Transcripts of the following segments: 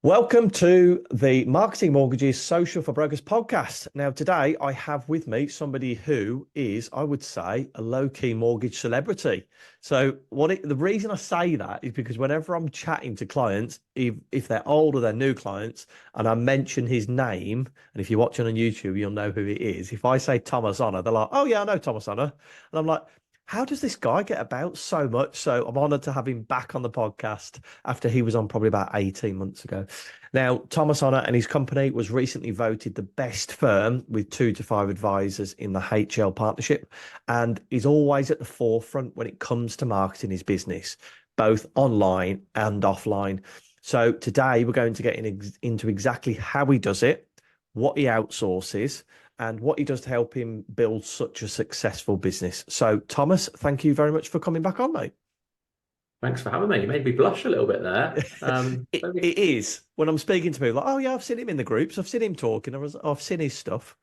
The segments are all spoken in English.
Welcome to the Marketing Mortgages Social for Brokers podcast. Now, today I have with me somebody who is, I would say, a low-key mortgage celebrity. So the reason I say that is because whenever I'm chatting to clients, if they're old or they're new clients, and I mention his name, and if you're watching on YouTube, you'll know who it is. If I say Thomas Honor, they're like, oh yeah, I know Thomas Honor. And I'm like, how does this guy get about so much? So I'm honored to have him back on the podcast after he was on probably about 18 months ago. Now, Thomas Honor and his company was recently voted the best firm with 2 to 5 advisors in the HL partnership, and is always at the forefront when it comes to marketing his business, both online and offline. So today we're going to get into exactly how he does it, what he outsources, and what he does to help him build such a successful business. So, Thomas, thank you very much for coming back on, mate. Thanks for having me. You made me blush a little bit there. It is when I'm speaking to people like, oh yeah, I've seen him in the groups, I've seen him talking, I've seen his stuff.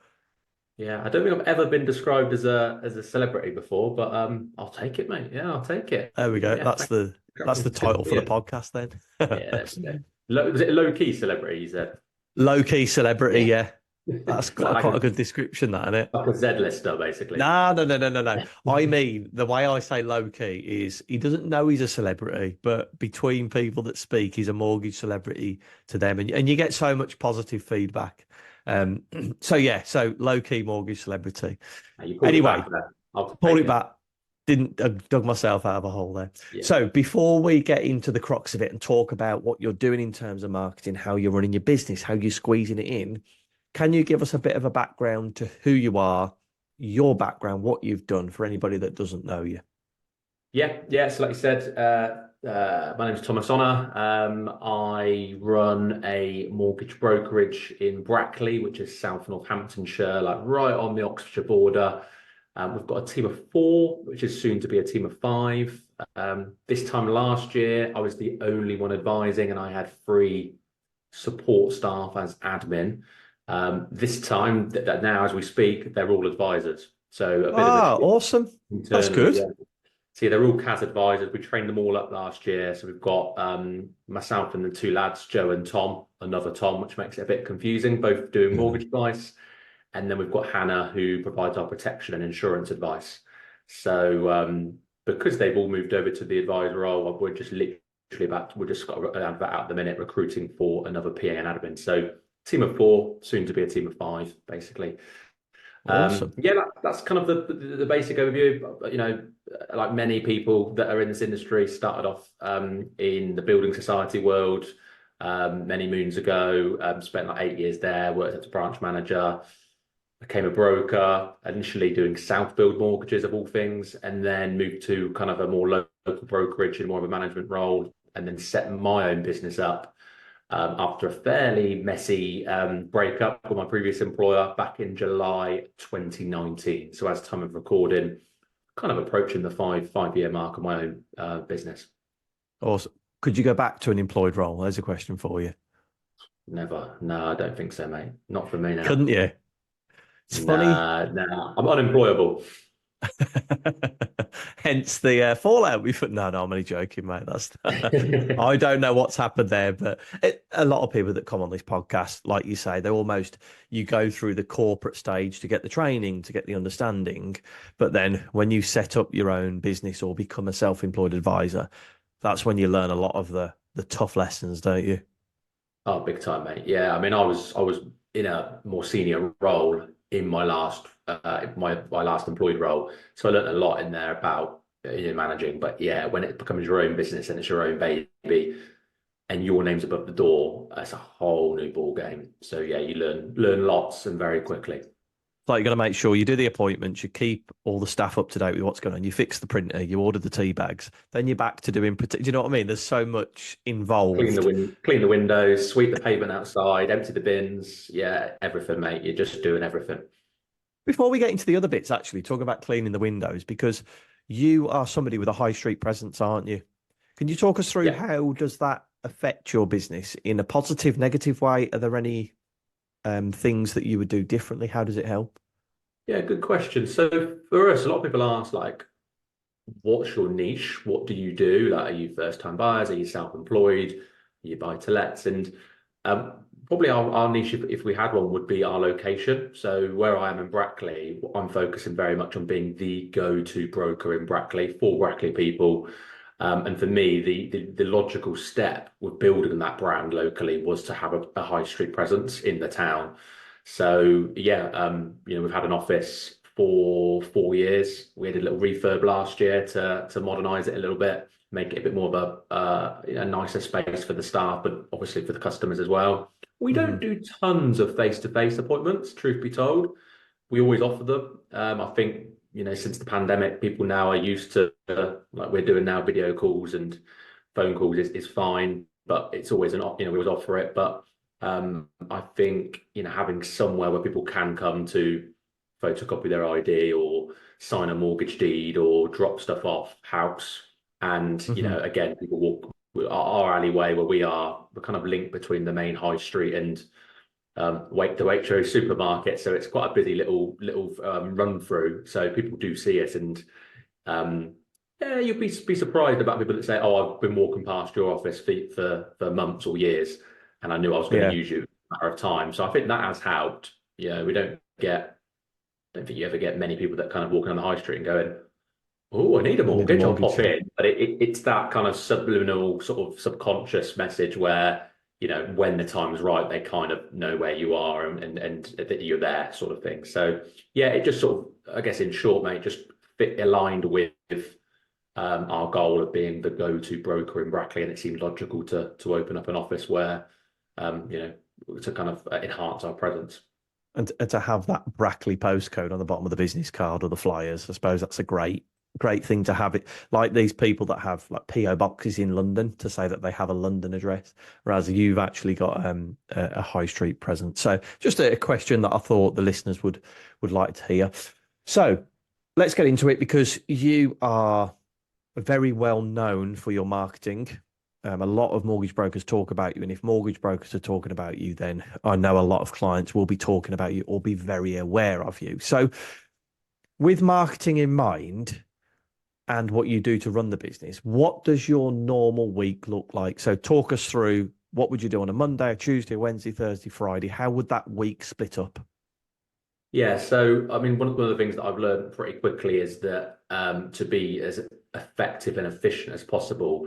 Yeah, I don't think I've ever been described as a celebrity before, but I'll take it, mate. Yeah, I'll take it. There we go. Yeah, That's the title for the yeah, podcast then. yeah. That's it. Was it a low key celebrity? You said. Low key celebrity, Yeah, yeah. That's is that quite a good description, that, isn't it? like a Z lister, basically? No, no, no, no, no, no. I mean, the way I say low key is he doesn't know he's a celebrity, but between people that speak, he's a mortgage celebrity to them, and you get so much positive feedback. Um, so yeah, so low key mortgage celebrity. You pulled it Anyway, back there. I'll pulled take it it. back. Didn't dug myself out of a hole there. Yeah. So before we get into the crux of it and talk about what you're doing in terms of marketing, how you're running your business, how you're squeezing it in, can you give us a bit of a background to who you are, your background, what you've done for anybody that doesn't know you? Yeah. So, like you said, my name is Thomas Honor. I run a mortgage brokerage in Brackley, which is South Northamptonshire, like right on the Oxfordshire border. We've got a team of 4, which is soon to be a team of 5. This time last year, I was the only one advising, and I had 3 support staff as admin. This time, that now as we speak, they're all advisors. So a bit of a Ah, shift awesome. That's internally. good. Yeah. So yeah, they're all CAS advisors. We trained them all up last year. So we've got myself and the 2 lads, Joe and Tom, another Tom, which makes it a bit confusing, both doing mortgage advice. And then we've got Hannah, who provides our protection and insurance advice. So because they've all moved over to the advisor role, we're just literally we've just got an advert out at the minute recruiting for another PA and admin. So team of 4, soon to be a team of 5, basically. Awesome. Yeah, that's kind of the basic overview. You know, like many people that are in this industry, started off in the building society world many moons ago. Spent like 8 years there. Worked as a branch manager. Became a broker. Initially doing South Build mortgages of all things, and then moved to kind of a more local brokerage in more of a management role, and then set my own business up after a fairly messy breakup with my previous employer back in July 2019. So as time of recording, kind of approaching the five-year mark of my own business. Awesome. Could you go back to an employed role? There's a question for you. Never. No, I don't think so, mate. Not for me now. Couldn't you? It's funny. Nah. I'm unemployable. Hence the fallout. No, I'm only joking, mate. That's I don't know what's happened there, but a lot of people that come on this podcast, like you say, you go through the corporate stage to get the training, to get the understanding, but then when you set up your own business or become a self-employed advisor, that's when you learn a lot of the tough lessons, don't you? Oh, big time, mate. Yeah, I mean, I was in a more senior role in my last my last employed role, so I learned a lot in there about managing. But yeah, when it becomes your own business and it's your own baby, and your name's above the door, it's a whole new ball game. So yeah, you learn lots and very quickly. Like you got to make sure you do the appointments, you keep all the staff up to date with what's going on, you fix the printer, you order the tea bags, then you're back to doing. Do you know what I mean? There's so much involved. Clean the windows, sweep the pavement outside, empty the bins. Yeah, everything, mate. You're just doing everything. Before we get into the other bits, actually, talk about cleaning the windows, because you are somebody with a high street presence, aren't you? Can you talk us through Yeah. how does that affect your business in a positive, negative way? Are there any things that you would do differently? How does it help? Yeah, good question. So for us, a lot of people ask like, what's your niche? What do you do? Like, are you first time buyers? Are you self-employed? Are you buy to lets? And Probably our niche, if we had one, would be our location. So where I am in Brackley, I'm focusing very much on being the go-to broker in Brackley for Brackley people. And for me, the logical step with building that brand locally was to have a high street presence in the town. So yeah, we've had an office for 4 years. We had a little refurb last year to modernize it a little bit, make it a bit more of a nicer space for the staff, but obviously for the customers as well. We don't Hmm. do tons of face-to-face appointments, truth be told. We always offer them. I think, since the pandemic, people now are used to, like we're doing now, video calls and phone calls is fine, but it's always we always offer it. But I think, having somewhere where people can come to photocopy their ID or sign a mortgage deed or drop stuff off helps. And, Hmm. again, people walk our alleyway where we're kind of linked between the main high street and the Waitrose supermarket. So it's quite a busy little run through. So people do see it, and yeah, you'd be surprised about people that say, "Oh, I've been walking past your office for months or years, and I knew I was going to Yeah. use you in a matter of time." So I think that has helped. We I don't think you ever get many people that kind of walking on the high street and going, "Oh, I need a I need a mortgage. I'll mortgage. pop in." But it's that kind of subliminal, sort of subconscious message where, when the time's right, they kind of know where you are and that you're there, sort of thing. So yeah, it just sort of, I guess, in short, mate, just fit aligned with our goal of being the go-to broker in Brackley, and it seemed logical to open up an office where, um, you know, to kind of enhance our presence. And to have that Brackley postcode on the bottom of the business card or the flyers, I suppose that's a great thing to have it. Like these people that have like PO boxes in London to say that they have a London address, whereas you've actually got a high street presence. So just a question that I thought the listeners would like to hear. So let's get into it because you are very well known for your marketing. A lot of mortgage brokers talk about you, and if mortgage brokers are talking about you, then I know a lot of clients will be talking about you or be very aware of you. So, with marketing in mind and what you do to run the business, what does your normal week look like? So, talk us through what would you do on a Monday, a Tuesday, Wednesday, Thursday, Friday? How would that week split up? Yeah, so I mean, one of the things that I've learned pretty quickly is that to be as effective and efficient as possible,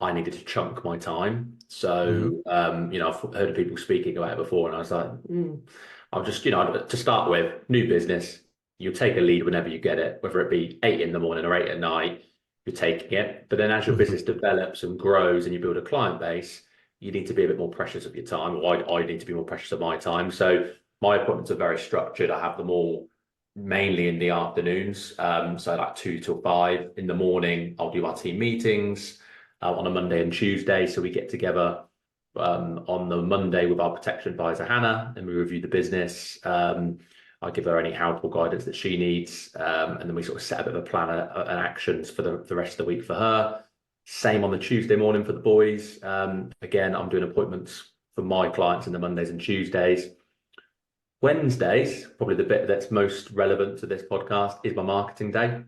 I needed to chunk my time. Hmm. So, I've heard of people speaking about it before, and I was like, I'll just, to start with, new business, you take a lead whenever you get it, whether it be 8 in the morning or 8 at night, you're taking it. But then as your Hmm. business develops and grows and you build a client base, you need to be a bit more precious of your time, or I need to be more precious of my time. So my appointments are very structured. I have them all mainly in the afternoons. So like 2 till 5 in the morning, I'll do our team meetings on a Monday and Tuesday. So we get together on the Monday with our protection advisor, Hannah, and we review the business. I give her any help or guidance that she needs. And then we sort of set a bit of a plan and actions for the rest of the week for her. Same on the Tuesday morning for the boys. Again, I'm doing appointments for my clients in the Mondays and Tuesdays. Wednesdays, probably the bit that's most relevant to this podcast, is my marketing day. Okay.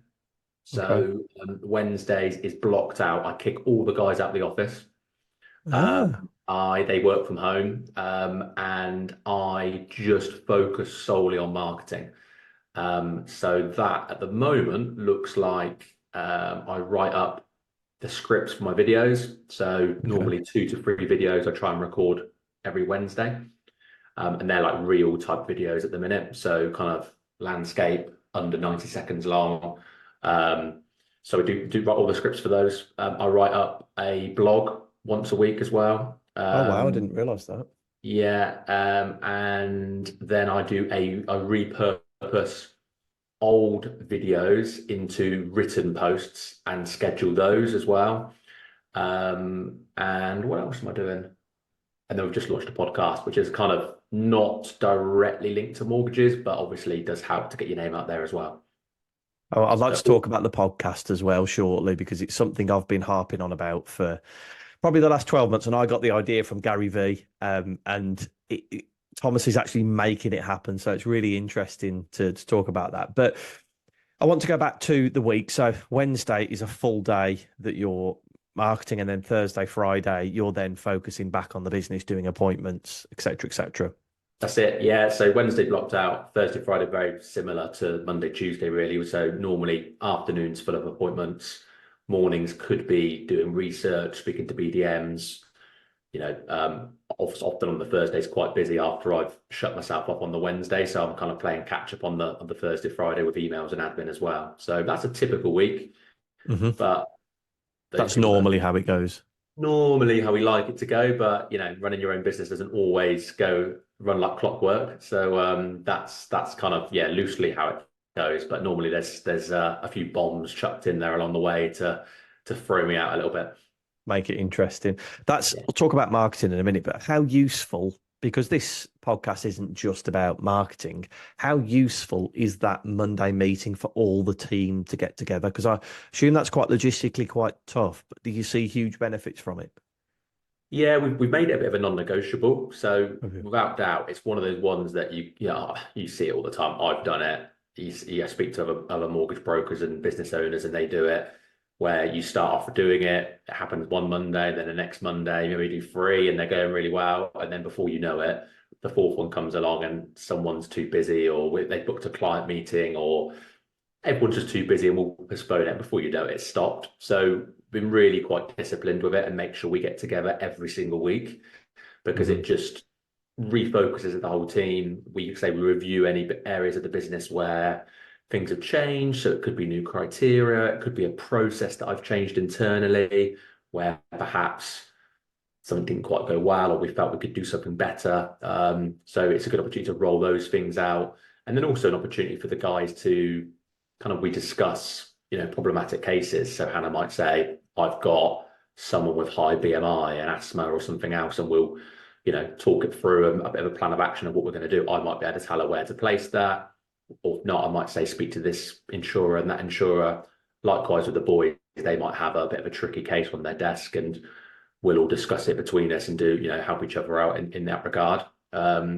So Wednesdays is blocked out. I kick all the guys out of the office. Ah, They work from home, and I just focus solely on marketing. So that at the moment looks like I write up the scripts for my videos. So okay. normally 2 to 3 videos I try and record every Wednesday. And they're like real type videos at the minute. So kind of landscape under 90 seconds long. So we do write all the scripts for those. I write up a blog once a week as well. Oh, wow. I didn't realize that. Yeah, and then I repurpose old videos into written posts and schedule those as well. And what else am I doing? And then we've just launched a podcast, which is kind of not directly linked to mortgages, but obviously does help to get your name out there as well. Oh, I'd like So to talk about the podcast as well shortly because it's something I've been harping on about for probably the last 12 months. And I got the idea from Gary V. And Thomas is actually making it happen. So it's really interesting to talk about that. But I want to go back to the week. So Wednesday is a full day that you're marketing, and then Thursday, Friday, you're then focusing back on the business, doing appointments, etc., etc. That's it. Yeah. So Wednesday blocked out, Thursday, Friday, very similar to Monday, Tuesday, really. So normally afternoons full of appointments, mornings could be doing research, speaking to BDMs. Often on the Thursdays quite busy after I've shut myself off on the Wednesday. So I'm kind of playing catch up on the Thursday, Friday with emails and admin as well. So that's a typical week, Hmm. but those That's people normally how it goes. normally how we like it to go, but running your own business doesn't always go run like clockwork. So that's kind of loosely how it goes. But normally there's a few bombs chucked in there along the way to throw me out a little bit. Make it interesting. Yeah. We'll talk about marketing in a minute, but how useful, because this podcast isn't just about marketing, how useful is that Monday meeting for all the team to get together? Because I assume that's quite logistically quite tough, but do you see huge benefits from it? Yeah, we've made it a bit of a non-negotiable. So Okay. without doubt, it's one of those ones that you see it all the time. I've done it. You speak to other mortgage brokers and business owners, and they do it. Where you start off doing it, it happens one Monday, then the next Monday, maybe you do three, and they're going really well, and then before you know it, the fourth one comes along, and someone's too busy, or they booked a client meeting, or everyone's just too busy and we'll postpone it. Before you know it, it's stopped. So been really quite disciplined with it and make sure we get together every single week because Hmm. it just refocuses the whole team. We review any areas of the business where things have changed. So it could be new criteria, it could be a process that I've changed internally where perhaps something didn't quite go well or we felt we could do something better. So it's a good opportunity to roll those things out. And then also an opportunity for the guys to we discuss, problematic cases. So Hannah might say, I've got someone with high BMI and asthma or something else, and we'll, talk it through a bit of a plan of action of what we're going to do. I might be able to tell her where to place that, or not. I might say, speak to this insurer and that insurer. Likewise with the boys, they might have a bit of a tricky case on their desk, and we'll all discuss it between us and do, help each other out in that regard.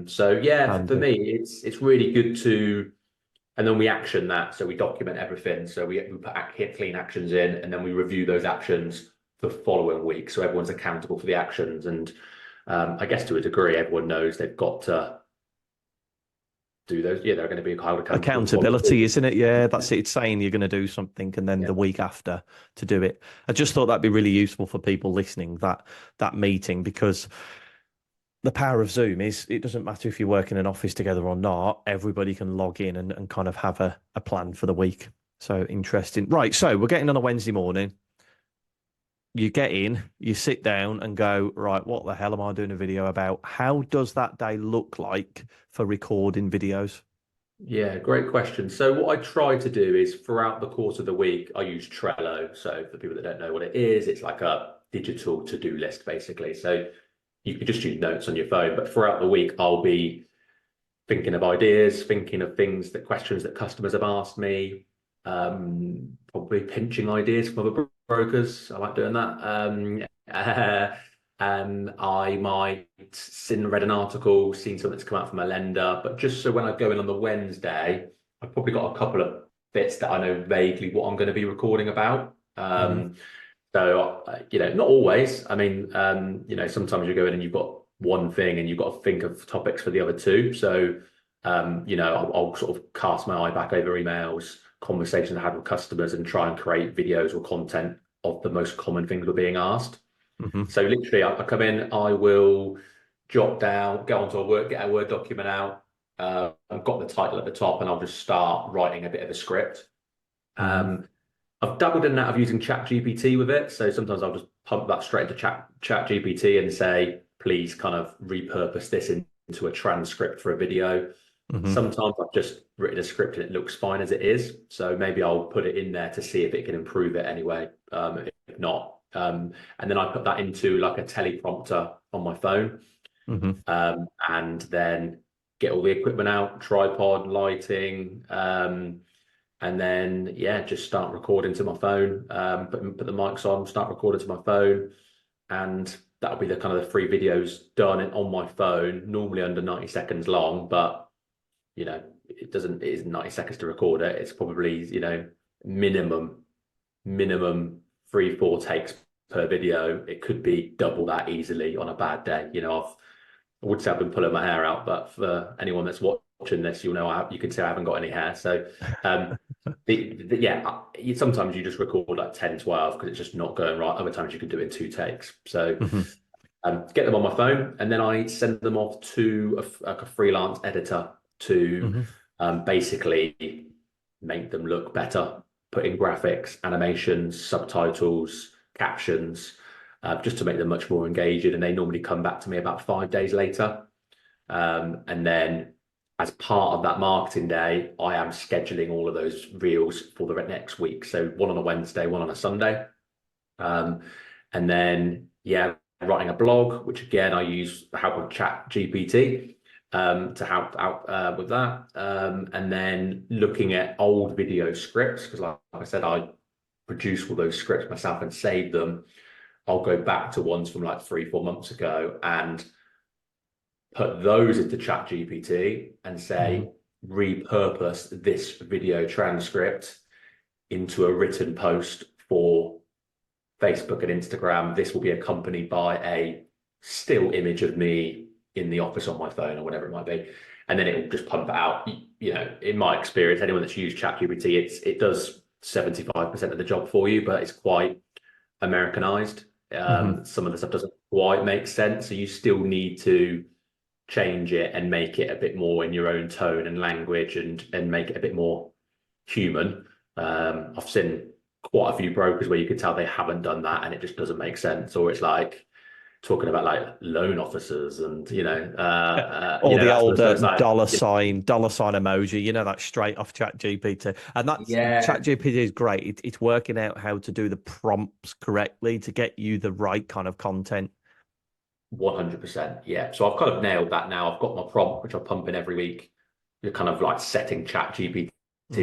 So yeah, for Handy. me, it's really good to, and then we action that. So we document everything. So we put clean actions in, and then we review those actions the following week. So everyone's accountable for the actions. And I guess to a degree, everyone knows they've got to do those. Yeah, they're going to be held accountable for what we Accountability, do. isn't it? Yeah, that's it. It's saying you're going to do something and then Yeah. the week after to do it. I just thought that'd be really useful for people listening, that meeting, because the power of Zoom is it doesn't matter if you work in an office together or not, everybody can log in and kind of have a plan for the week. So interesting. Right. So we're getting on a Wednesday morning. You get in, you sit down and go, right, what the hell am I doing a video about? How does that day look like for recording videos? Yeah, great question. So what I try to do is throughout the course of the week, I use Trello. So for people that don't know what it is, it's like a digital to-do list, basically. So you can just use notes on your phone, but throughout the week, I'll be thinking of ideas, thinking of questions that customers have asked me, probably pinching ideas from other brokers. I like doing that. And I might read an article, seen something that's come out from a lender, but just so when I go in on the Wednesday, I've probably got a couple of bits that I know vaguely what I'm going to be recording about. Hmm. So, not always. I mean, sometimes you go in and you've got one thing and you've got to think of topics for the other two. So, I'll sort of cast my eye back over emails, conversations I had with customers and try and create videos or content of the most common things we're being asked. Hmm. So literally I come in, I will jot down, get a Word document out. I've got the title at the top and I'll just start writing a bit of a script. Hmm. I've dabbled in that of using Chat GPT with it. So sometimes I'll just pump that straight into Chat GPT and say, please kind of repurpose this into a transcript for a video. Hmm. Sometimes I've just written a script and it looks fine as it is. So maybe I'll put it in there to see if it can improve it anyway. If not, and then I put that into like a teleprompter on my phone, Hmm. and then get all the equipment out, tripod, lighting, and then just start recording to my phone. Put the mics on, start recording to my phone, and that'll be the kind of the 3 videos done on my phone, normally under 90 seconds long, but it isn't 90 seconds to record it. It's probably, minimum 3, 4 takes per video, it could be double that easily on a bad day. I would say I've been pulling my hair out, but for anyone that's watching this, you'll know you can see I haven't got any hair. So, yeah, sometimes you just record like 10, 12 because it's just not going right. Other times you can do it in 2 takes. So, get them on my phone, and then I send them off to a freelance editor to basically make them look better, put in graphics, animations, subtitles, captions, just to make them much more engaging. And they normally come back to me about 5 days later. And then as part of that marketing day, I am scheduling all of those reels for the next week. So one on a Wednesday, one on a Sunday. And then, yeah, writing a blog, which again, I use the help of Chat GPT to help out with that. And then looking at old video scripts, because like I said, I produce all those scripts myself and save them. I'll go back to ones from like 3-4 months ago and put those into Chat GPT and say, repurpose this video transcript into a written post for Facebook and Instagram. This will be accompanied by a still image of me in the office on my phone or whatever it might be. And then it will just pump it out. In my experience, anyone that's used ChatGPT, it does 75% of the job for you, but it's quite Americanized. Some of the stuff doesn't quite make sense. So you still need to change it and make it a bit more in your own tone and language and make it a bit more human. I've seen quite a few brokers where you can tell they haven't done that and it just doesn't make sense, or it's like talking about like loan officers and or the old like, dollar sign emoji, that's straight off Chat GPT. And that's Chat GPT is great. It's working out how to do the prompts correctly to get you the right kind of content. 100%. Yeah. So I've kind of nailed that now. I've got my prompt, which I pump in every week. You're kind of like setting Chat GPT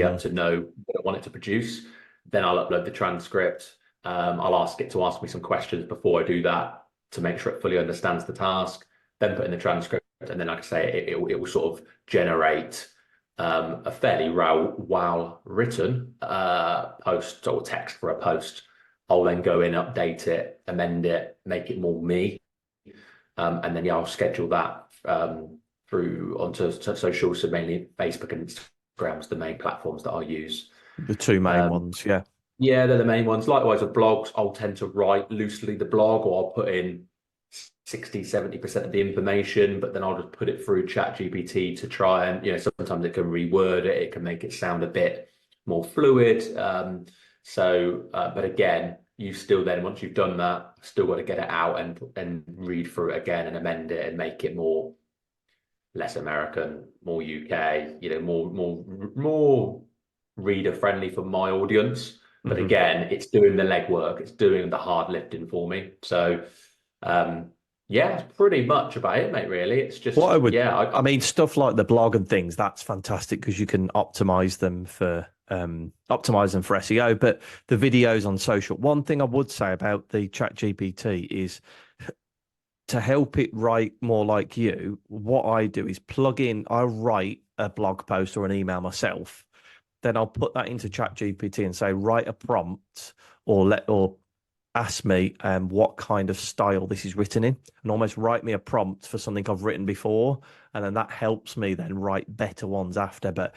up to know what I want it to produce. Then I'll upload the transcript. I'll ask it to ask me some questions before I do that to make sure it fully understands the task. Then put in the transcript, and then, like I say, it will sort of generate a fairly well written post or text for a post. I'll then go in, update it, amend it, make it more me. And then, I'll schedule that through onto socials, so mainly Facebook and Instagram's the main platforms that I use. The two main ones, yeah. Yeah, they're the main ones. Likewise with blogs, I'll tend to write loosely the blog, or I'll put in 60, 70% of the information, but then I'll just put it through Chat GPT to try and, sometimes it can reword it. It can make it sound a bit more fluid. But again, you still then, once you've done that, still got to get it out and read through it again and amend it and make it less American, more UK, more reader friendly for my audience. But again, it's doing the legwork, it's doing the hard lifting for me. So it's pretty much about it, mate, really. It's just I mean, stuff like the blog and things, that's fantastic because you can optimize them for SEO. But the videos on social, one thing I would say about the Chat GPT is to help it write more like you, what I do is I write a blog post or an email myself. Then I'll put that into Chat GPT and say, write a prompt or ask me what kind of style this is written in, and almost write me a prompt for something I've written before. And then that helps me then write better ones after. But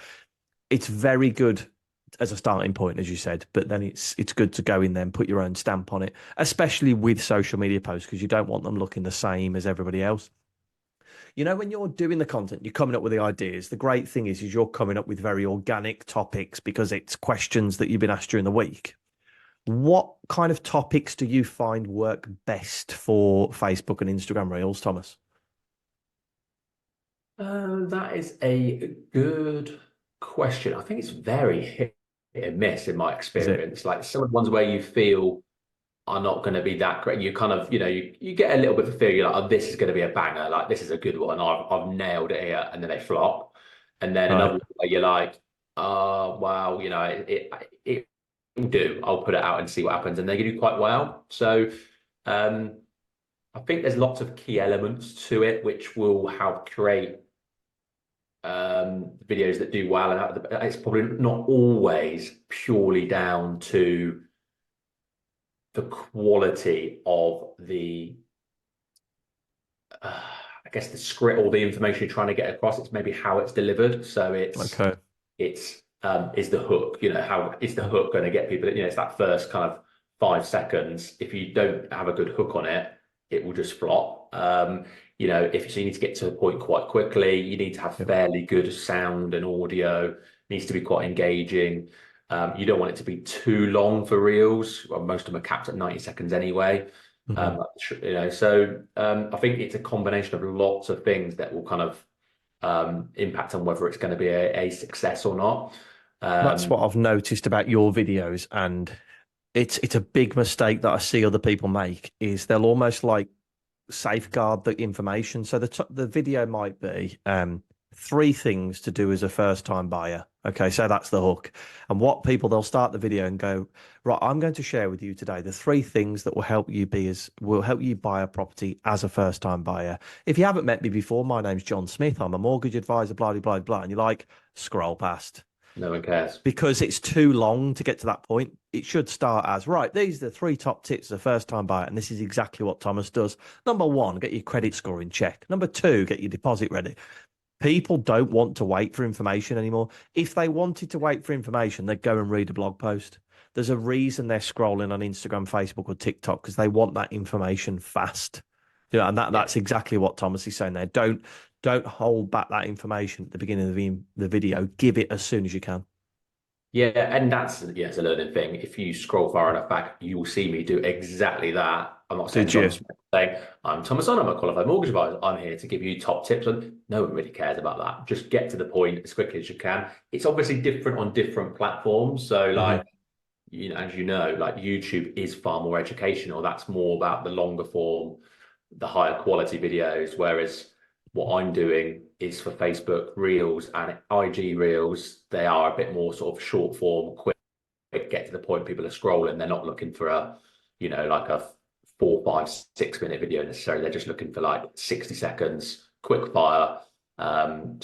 it's very good as a starting point, as you said, but then it's good to go in there and put your own stamp on it, especially with social media posts, because you don't want them looking the same as everybody else. When you're doing the content, you're coming up with the ideas. The great thing is you're coming up with very organic topics because it's questions that you've been asked during the week. What kind of topics do you find work best for Facebook and Instagram Reels, Thomas? That is a good question. I think it's very hit and miss in my experience. Like some of the ones where you feel are not going to be that great. You kind of, you get a little bit of a feel. You're like, oh, this is going to be a banger. Like this is a good one. I've nailed it here, and then they flop. And then another where you're like, oh wow, it will do. I'll put it out and see what happens, and they do quite well. So, I think there's lots of key elements to it which will help create videos that do well, and it's probably not always purely down to the quality of I guess the script or the information you're trying to get across. It's maybe how it's delivered. So Okay. it's is the hook. How is the hook going to get people? It's that first kind of 5 seconds. If you don't have a good hook on it, it will just flop. If so, you need to get to the point quite quickly. You need to have Yep. fairly good sound and audio. It needs to be quite engaging. You don't want it to be too long for reels. Well, most of them are capped at 90 seconds anyway. Mhm. I think it's a combination of lots of things that will kind of impact on whether it's going to be a success or not. That's Um, what I've noticed about your videos, and it's a big mistake that I see other people make is they'll almost like safeguard the information. So the video might be three things to do as a first time buyer. Okay, so that's the hook. And what people they'll start the video and go, right, I'm going to share with you today the three things that will help you buy a property as a first time buyer. If you haven't met me before, my name's John Smith. I'm a mortgage advisor, blah blah blah blah. And you're like, scroll past no one cares. because it's too long to get to that point. It should start as right. These are the three top tips as a first time buyer. And this is exactly what Thomas does. Number one, get your credit score in check. Number two, get your deposit ready. People don't want to wait for information anymore. If they wanted to wait for information, they'd go and read a blog post. There's a reason they're scrolling on Instagram, Facebook, or TikTok because they want that information fast. And Yeah. that's exactly what Thomas is saying there. Don't hold back that information at the beginning of the video. Give it as soon as you can. Yeah, and it's a learning thing. If you scroll far enough back, you will see me do exactly that. I'm not saying Did John you? Smith, saying I'm Thomas on, I'm a qualified mortgage advisor. I'm here to give you top tips. And no one really cares about that. Just get to the point as quickly as you can. It's obviously different on different platforms. So Mhm. as you know, like YouTube is far more educational. That's more about the longer form, the higher quality videos. Whereas what I'm doing is for Facebook Reels and IG Reels. They are a bit more sort of short form, quick, get to the point. People are scrolling. They're not looking for like a 4, 5, 6 minute video necessarily. They're just looking for like 60 seconds, quick fire. There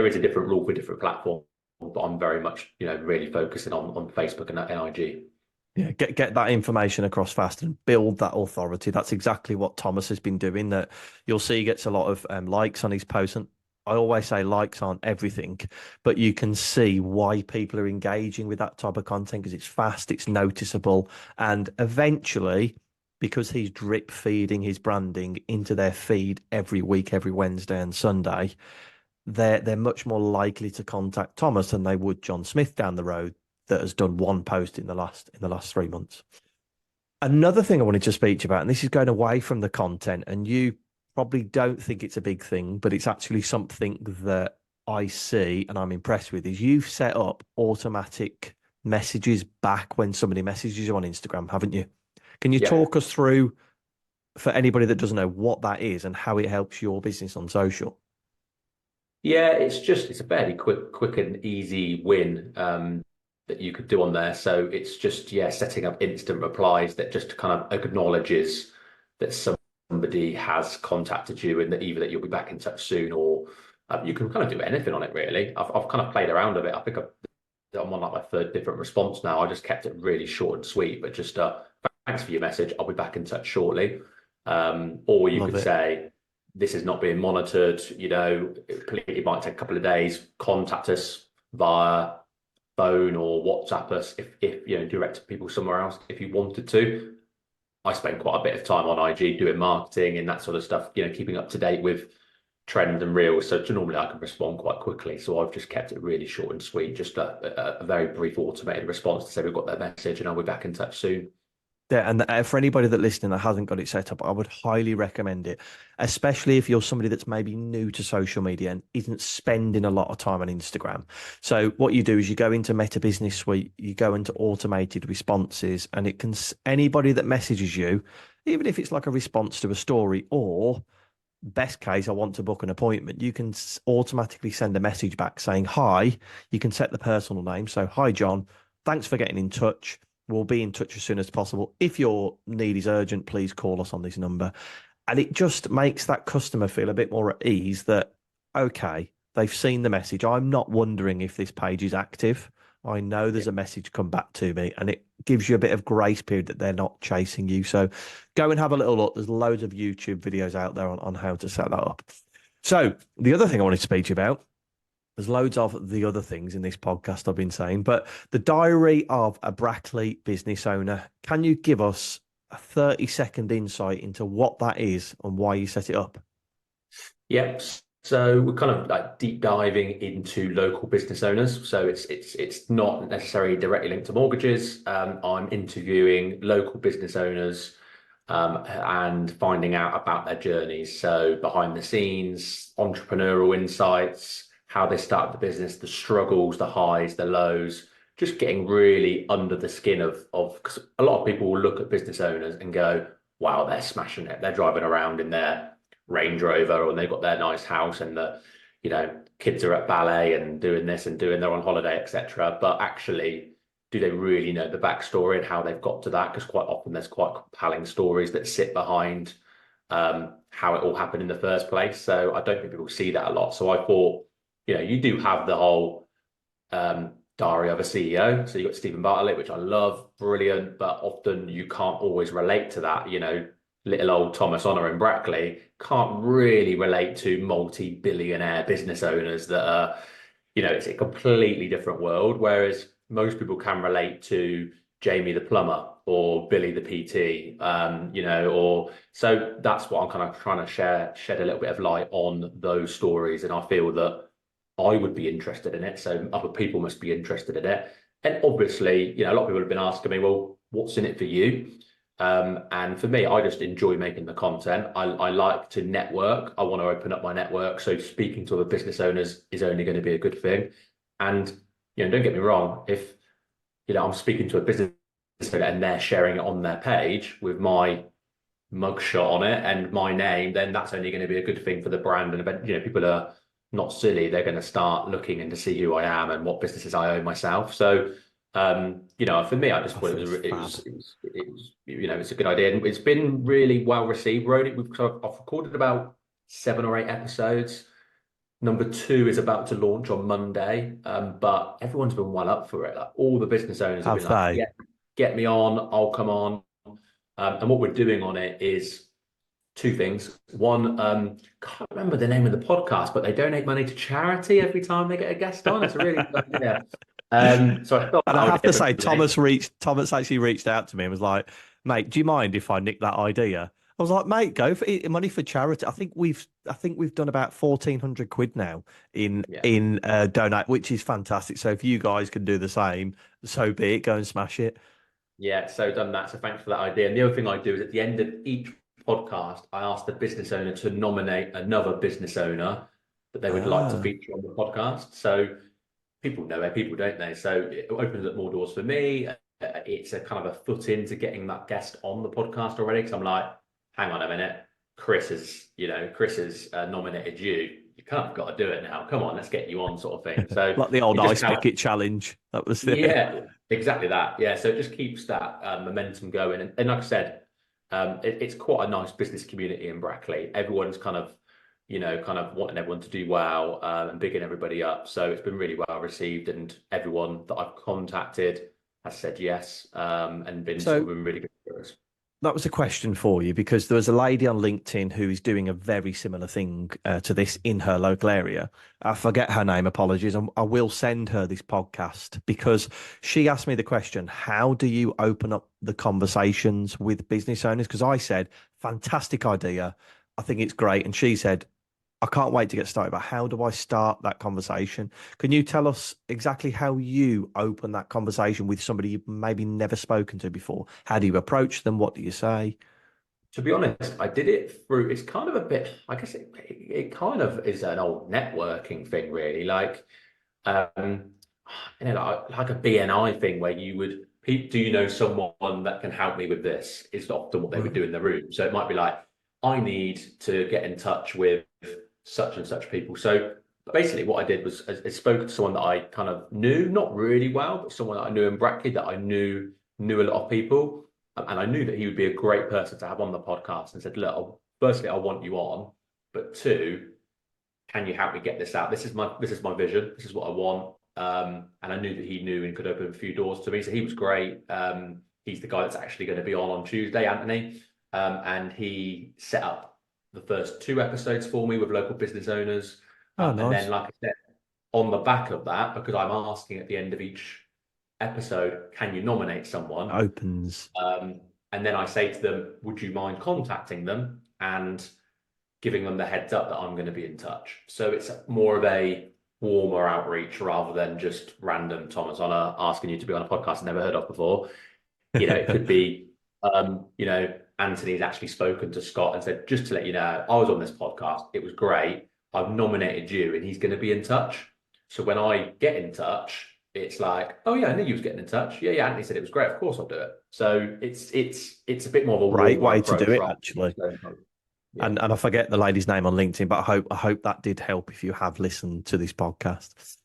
is a different rule for different platforms, but I'm very much, really focusing on Facebook and IG. Yeah, get that information across fast and build that authority. That's exactly what Thomas has been doing. That you'll see he gets a lot of likes on his posts. And I always say likes aren't everything, but you can see why people are engaging with that type of content because it's fast, it's noticeable, and eventually, because he's drip feeding his branding into their feed every week, every Wednesday and Sunday, they're much more likely to contact Thomas than they would John Smith down the road that has done one post in the last 3 months. Another thing I wanted to speak to you about, and this is going away from the content, and you probably don't think it's a big thing, but it's actually something that I see and I'm impressed with, is you've set up automatic messages back when somebody messages you on Instagram, haven't you? Can you Yeah. talk us through, for anybody that doesn't know, what that is and how it helps your business on social? Yeah, it's a fairly quick and easy win that you could do on there. So it's just setting up instant replies that just kind of acknowledges that somebody has contacted you and that either that you'll be back in touch soon or you can kind of do anything on it really. I've kind of played around a bit. I think I'm on like my third different response now. I just kept it really short and sweet, but just thanks for your message. I'll be back in touch shortly. Or you Love could it. say this is not being monitored. It might take a couple of days. Contact us via phone or WhatsApp us if direct people somewhere else if you wanted to. I spend quite a bit of time on IG doing marketing and that sort of stuff, keeping up to date with trends and reels. So normally I can respond quite quickly. So I've just kept it really short and sweet, just a very brief automated response to say we've got their message and I'll be back in touch soon. Yeah, and for anybody that listening that hasn't got it set up, I would highly recommend it, especially if you're somebody that's maybe new to social media and isn't spending a lot of time on Instagram. So what you do is you go into Meta Business Suite, you go into automated responses, and it can anybody that messages you, even if it's like a response to a story or best case, I want to book an appointment, you can automatically send a message back saying, hi. You can set the personal name. So, hi, John. Thanks for getting in touch. We'll be in touch as soon as possible. If your need is urgent, please call us on this number. And it just makes that customer feel a bit more at ease that, okay, they've seen the message. I'm not wondering if this page is active. I know there's a message come back to me, and it gives you a bit of grace period that they're not chasing you. So go and have a little look. There's loads of YouTube videos out there on how to set that up. So the other thing I wanted to speak to you about, there's loads of the other things in this podcast I've been saying, but the diary of a Brackley business owner. Can you give us a 30-second insight into what that is and why you set it up? Yep. So we're kind of like deep diving into local business owners. So it's not necessarily directly linked to mortgages. I'm interviewing local business owners and finding out about their journeys. So behind the scenes, entrepreneurial insights, how they started the business, the struggles, the highs, the lows, just getting really under the skin of because a lot of people will look at business owners and go, wow, they're smashing it. They're driving around in their Range Rover, or they've got their nice house, and the kids are at ballet and doing this and doing they're on holiday, etc. But actually, do they really know the backstory and how they've got to that? Because quite often there's quite compelling stories that sit behind how it all happened in the first place. So I don't think people see that a lot. So I thought, you do have the whole diary of a CEO. So you've got Stephen Bartlett, which I love, brilliant, but often you can't always relate to that. Little old Thomas Honor in Brackley can't really relate to multi-billionaire business owners that are, it's a completely different world. Whereas most people can relate to Jamie the plumber or Billy the PT, or so that's what I'm kind of trying to shed a little bit of light on those stories. And I feel that I would be interested in it. So other people must be interested in it. And obviously, a lot of people have been asking me, well, what's in it for you? And for me, I just enjoy making the content. I like to network. I want to open up my network. So speaking to other business owners is only going to be a good thing. And, don't get me wrong, if, I'm speaking to a business owner and they're sharing it on their page with my mugshot on it and my name, then that's only going to be a good thing for the brand. And, people are not silly. They're going to start looking in to see who I am and what businesses I own myself. So, for me, I just thought it's a good idea, and it's been really well received. I've recorded about 7 or 8 episodes. Number 2 is about to launch on Monday, but everyone's been well up for it. Like, all the business owners have been Have like, they? "Yeah, get me on, I'll come on." And what we're doing on it is two things. One, can't remember the name of the podcast, but they donate money to charity every time they get a guest on. It's a really good idea. So I thought And that I have to idea say, brilliant. Thomas actually reached out to me and was like, "Mate, do you mind if I nick that idea?" I was like, "Mate, go for it. Money for charity." I think we've done about 1,400 quid now in Yeah. in donate, which is fantastic. So if you guys can do the same, so be it. Go and smash it. Yeah, so done that. So thanks for that idea. And the other thing I do is at the end of each podcast, I ask the business owner to nominate another business owner that they would like to Ah, feature on the podcast. So people know it, people don't they? So it opens up more doors for me. It's a kind of a foot into getting that guest on the podcast already. Because I'm like, hang on a minute, Chris has nominated you. You kind of got to do it now. Come on, let's get you on, sort of thing. So like the old it just ice helps. bucket challenge. That was it. Yeah, exactly that. Yeah, so it just keeps that momentum going. And like I said, it's quite a nice business community in Brackley. Everyone's kind of, kind of wanting everyone to do well and bigging everybody up. So it's been really well received, and everyone that I've contacted has said yes and been sort So of been really good for us. that was a question for you because there was a lady on LinkedIn who is doing a very similar thing to this in her local area. I forget her name, apologies. I will send her this podcast because she asked me the question, how do you open up the conversations with business owners? Because I said, fantastic idea. I think it's great. And she said, I can't wait to get started, but how do I start that conversation? Can you tell us exactly how you open that conversation with somebody you've maybe never spoken to before? How do you approach them? What do you say? To be honest, I did it through, it's kind of a bit, I guess it kind of is an old networking thing, really. Um, like a BNI thing where you would, do you know someone that can help me with this? Is often what they would Right. do in the room. So it might be like, I need to get in touch with such and such people. So basically, what I did was I spoke to someone that I kind of knew, not really well, but someone that I knew in Brackley that I knew a lot of people, and I knew that he would be a great person to have on the podcast. And said, look, firstly, I want you on, but two, can you help me get this out? This is my vision. This is what I want. And I knew that he knew and could open a few doors to me. So he was great. He's the guy that's actually going to be on Tuesday, Anthony. And he set up the first 2 episodes for me with local business owners. Oh, And then, nice. like I said, on the back of that, because I'm asking at the end of each episode, can you nominate someone? Opens. And then I say to them, would you mind contacting them and giving them the heads up that I'm going to be in touch? So it's more of a warmer outreach rather than just random Thomas on asking you to be on a podcast I've never heard of before. It could be, Anthony's actually spoken to Scott and said, just to let you know, I was on this podcast. It was great. I've nominated you and he's going to be in touch. So when I get in touch, it's like, oh yeah, I knew you was getting in touch. Yeah, Anthony said it was great. Of course I'll do it. So it's a bit more of a Great warmer way to do approach it, rather actually. than yeah. And I forget the lady's name on LinkedIn, but I hope that did help if you have listened to this podcast.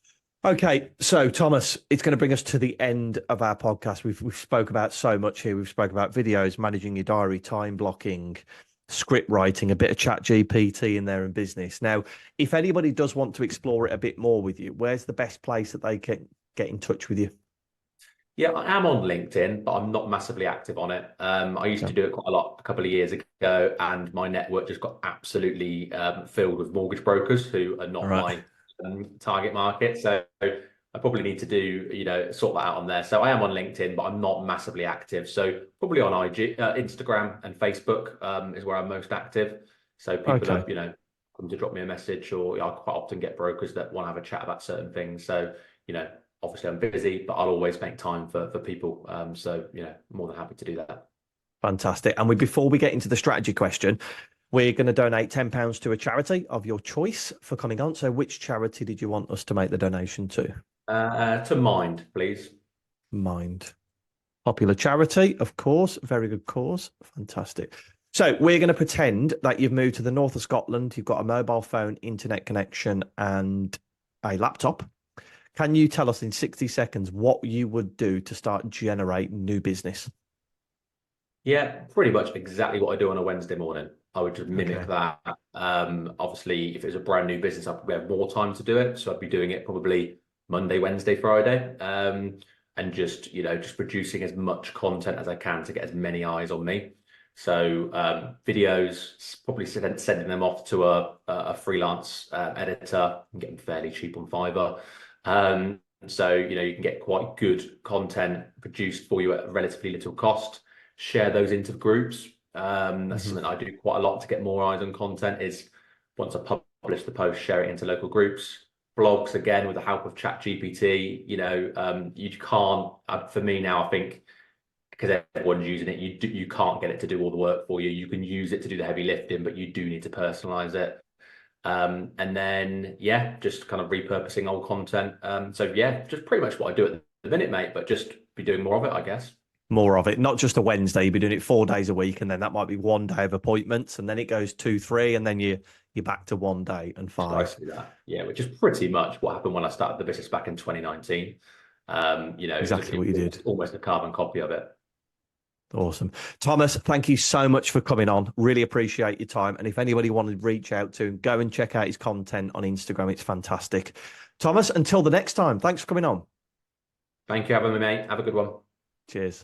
Okay, so Thomas, it's going to bring us to the end of our podcast. We've spoke about so much here. We've spoke about videos, managing your diary, time blocking, script writing, a bit of chat GPT in there and business. Now, if anybody does want to explore it a bit more with you, where's the best place that they can get in touch with you? Yeah, I am on LinkedIn, but I'm not massively active on it. I used to do it quite a lot a couple of years ago, and my network just got absolutely filled with mortgage brokers who are not Right. my target market. So I probably need to sort that out on there. So I am on LinkedIn, but I'm not massively active. So probably on Instagram and Facebook is where I'm most active. So people Okay. have, come to drop me a message, or I quite often get brokers that want to have a chat about certain things. So, obviously I'm busy, but I'll always make time for people. So, more than happy to do that. Fantastic. And before we get into the strategy question, we're going to donate £10 to a charity of your choice for coming on. So which charity did you want us to make the donation to? To Mind, please. Mind. Popular charity, of course. Very good cause. Fantastic. So we're going to pretend that you've moved to the north of Scotland. You've got a mobile phone, internet connection, and a laptop. Can you tell us in 60 seconds what you would do to start generate new business? Yeah, pretty much exactly what I do on a Wednesday morning. I would just mimic Okay. that. Obviously, if it was a brand new business, I'd probably have more time to do it. So I'd be doing it probably Monday, Wednesday, Friday, and just producing as much content as I can to get as many eyes on me. So videos, probably sending them off to a freelance editor and getting fairly cheap on Fiverr. So you can get quite good content produced for you at relatively little cost. Share those into groups. That's Mhm. something I do quite a lot to get more eyes on content. Is once I publish the post, share it into local groups. Blogs, again, with the help of Chat GPT. You can't. For me now, I think, because everyone's using it, you can't get it to do all the work for you. You can use it to do the heavy lifting, but you do need to personalize it. And then, yeah, just kind of repurposing old content. So yeah, just pretty much what I do at the minute, mate, but just be doing more of it, I guess. More of it, not just a Wednesday. You'll be doing it 4 days a week, and then that might be one day of appointments, and then it goes 2, 3, and then you're back to 1 day and 5. Precisely that. Yeah, which is pretty much what happened when I started the business back in 2019. Exactly what you did. Almost a carbon copy of it. Awesome. Thomas, thank you so much for coming on. Really appreciate your time. And if anybody wanted to reach out to him, go and check out his content on Instagram. It's fantastic. Thomas, until the next time, thanks for coming on. Thank you for having me, mate. Have a good one. Cheers.